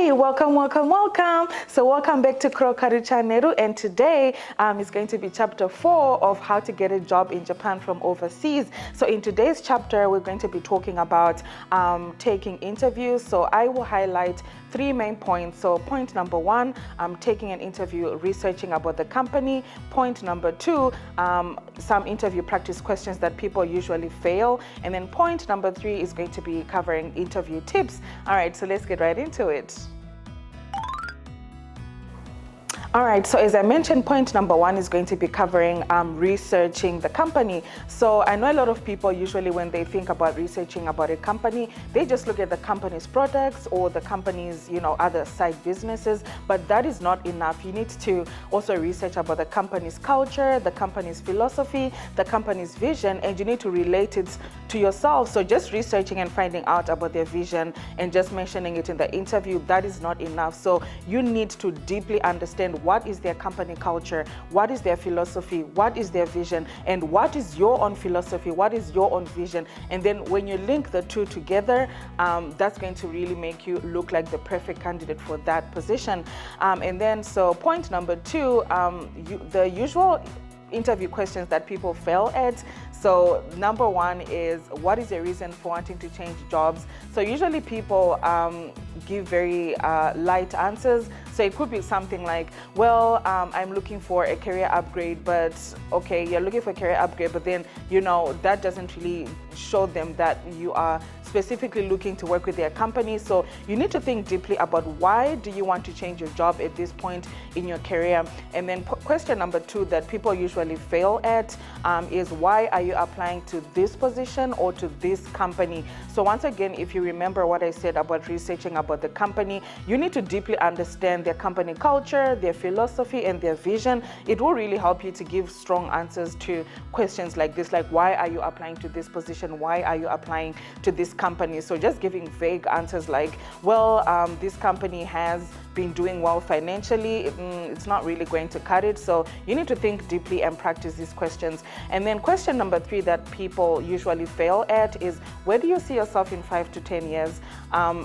Hi, welcome. So welcome back to Krokaru Channel, and today is going to be chapter 4 of how to get a job in Japan from overseas. So in today's chapter, we're going to be talking about taking interviews. So I will highlight 3 main points. So point number 1, taking an interview, researching about the company. Point number 2, some interview practice questions that people usually fail. And then point number 3 is going to be covering interview tips. All right, so let's get right into it. All right, so as I mentioned, point number 1 is going to be covering researching the company. So I know a lot of people usually when they think about researching about a company, they just look at the company's products or the company's, other side businesses, but that is not enough. You need to also research about the company's culture, the company's philosophy, the company's vision, and you need to relate it to yourself. So just researching and finding out about their vision and just mentioning it in the interview, that is not enough. So you need to deeply understand what is their company culture, what is their philosophy, what is their vision, and what is your own philosophy, what is your own vision. And then when you link the two together, that's going to really make you look like the perfect candidate for that position. And then so point number 2, the usual interview questions that people fail at. So number 1 is, what is your reason for wanting to change jobs? So usually people give very light answers. So it could be something like, well, I'm looking for a career upgrade, but okay, you're looking for a career upgrade, but then, that doesn't really show them that you are specifically looking to work with their company. So you need to think deeply about why do you want to change your job at this point in your career. And then question number 2 that people usually fail at is, why are you applying to this position or to this company? So once again, if you remember what I said about researching about the company, you need to deeply understand their company culture, their philosophy, and their vision. It will really help you to give strong answers to questions like this, like, why are you applying to this position? Why are you applying to this company? So just giving vague answers like, well, this company has been doing well financially, it's not really going to cut it. So you need to think deeply and practice these questions. And then question number 3 that people usually fail at is, where do you see yourself in 5 to 10 years?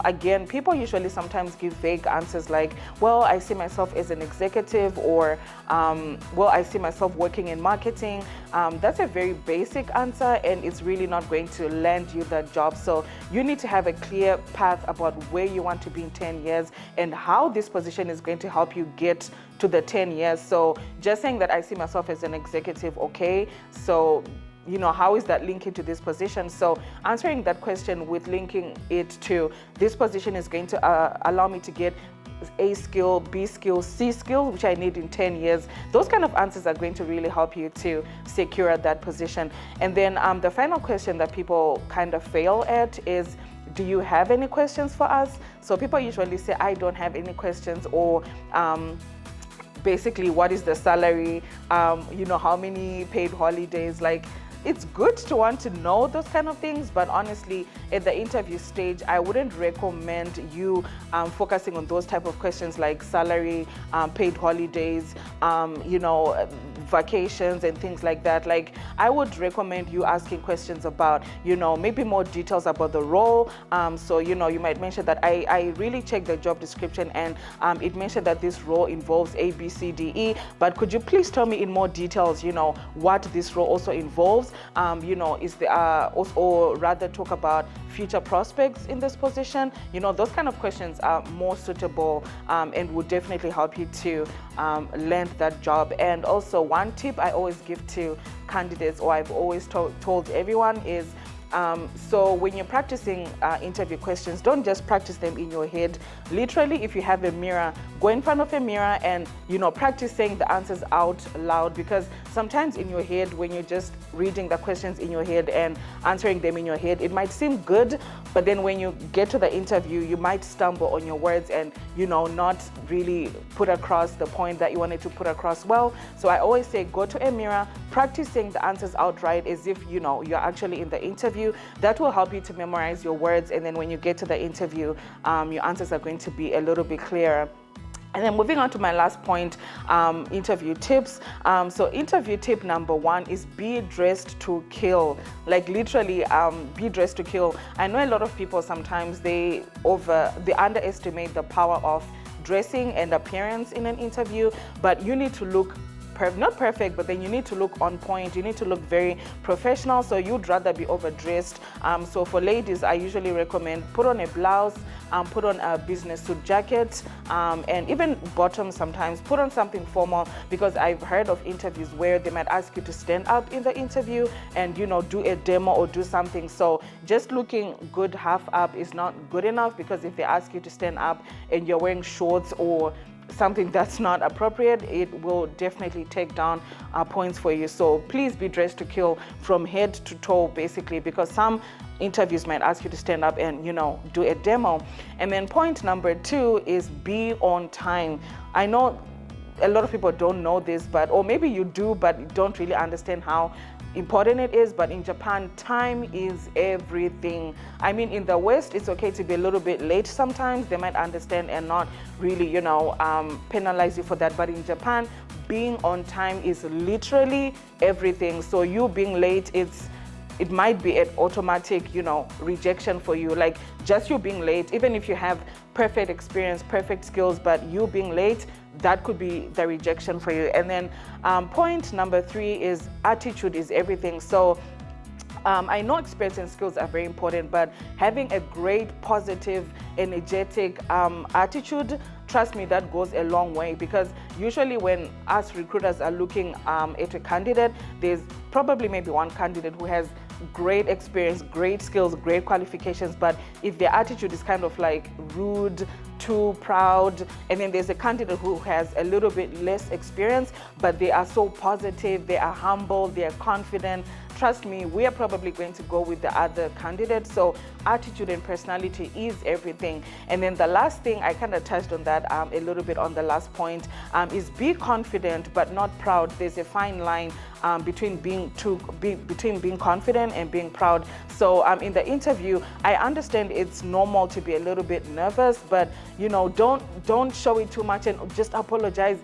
Again, people usually sometimes give vague answers like, well, I see myself as an executive, or well, I see myself working in marketing. That's a very basic answer, and it's really not going to land you that job. So you need to have a clear path about where you want to be in 10 years and how this position is going to help you get to the 10 years. So just saying that I see myself as an executive, okay, so how is that linking to this position? So answering that question with linking it to this position is going to allow me to get A skill, B skill, C skill, which I need in 10 years. Those kind of answers are going to really help you to secure that position. And then the final question that people kind of fail at is, do you have any questions for us? So people usually say, I don't have any questions, or basically, what is the salary? How many paid holidays? Like, it's good to want to know those kind of things, but honestly, at the interview stage, I wouldn't recommend you focusing on those type of questions like salary, paid holidays, vacations and things like that. Like, I would recommend you asking questions about, maybe more details about the role. So, you might mention that I really checked the job description and it mentioned that this role involves A, B, C, D, E, but could you please tell me in more details, what this role also involves? Is there, or rather talk about future prospects in this position? Those kind of questions are more suitable and would definitely help you to land that job. And also, one tip I always give to candidates, or I've always told everyone, is so when you're practicing interview questions, don't just practice them in your head. Literally, if you have a mirror, go in front of a mirror and practice saying the answers out loud, because sometimes in your head, when you're just reading the questions in your head and answering them in your head, it might seem good, but then when you get to the interview, you might stumble on your words and not really put across the point that you wanted to put across well. So I always say, go to a mirror, practice saying the answers outright as if you're actually in the interview. That will help you to memorize your words, and then when you get to the interview, your answers are going to be a little bit clearer. And then moving on to my last point, interview tips. So interview tip number 1 is be dressed to kill. Like literally, be dressed to kill. I know a lot of people sometimes they underestimate the power of dressing and appearance in an interview, but you need to look not perfect, but then you need to look on point. You need to look very professional, so you'd rather be overdressed. So for ladies, I usually recommend put on a blouse, put on a business suit jacket, and even bottoms sometimes, put on something formal, because I've heard of interviews where they might ask you to stand up in the interview and, you know, do a demo or do something. So just looking good half up is not good enough, because if they ask you to stand up and you're wearing shorts or something that's not appropriate, it will definitely take down points for you. So please be dressed to kill from head to toe, basically, because some interviews might ask you to stand up and, you know, do a demo. And then point number 2 is be on time. I know a lot of people don't know this, but, or maybe you do, but don't really understand how important it is. But in Japan, time is everything. I mean, in the West, it's okay to be a little bit late sometimes. They might understand and not really, you know, penalize you for that. But in Japan, being on time is literally everything. So you being late, it might be an automatic, you know, rejection for you. Like just you being late, even if you have perfect experience, perfect skills, but you being late, that could be the rejection for you. And then point number 3 is attitude is everything. So I know experience and skills are very important, but having a great, positive, energetic attitude, trust me, that goes a long way, because usually when us recruiters are looking at a candidate, there's probably maybe one candidate who has great experience, great skills, great qualifications, but if their attitude is kind of like rude, too proud, and then there's a candidate who has a little bit less experience, but they are so positive, they are humble, they are confident, trust me, we are probably going to go with the other candidate. So attitude and personality is everything. And then the last thing, I kind of touched on that a little bit on the last point, is be confident but not proud. There's a fine line between being confident and being proud. So in the interview, I understand it's normal to be a little bit nervous, but you know, don't show it too much and just apologize,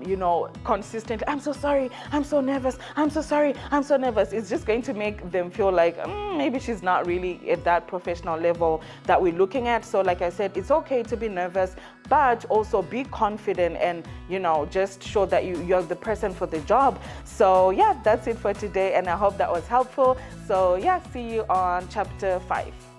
you know, consistently. I'm so sorry, I'm so nervous, I'm so sorry, I'm so nervous. It's just going to make them feel like maybe she's not really at that professional level that we're looking at. So like I said, it's okay to be nervous, but also be confident and, you know, just show that you're the person for the job. So yeah, that's it for today, and I hope that was helpful. So yeah, see you on chapter 5.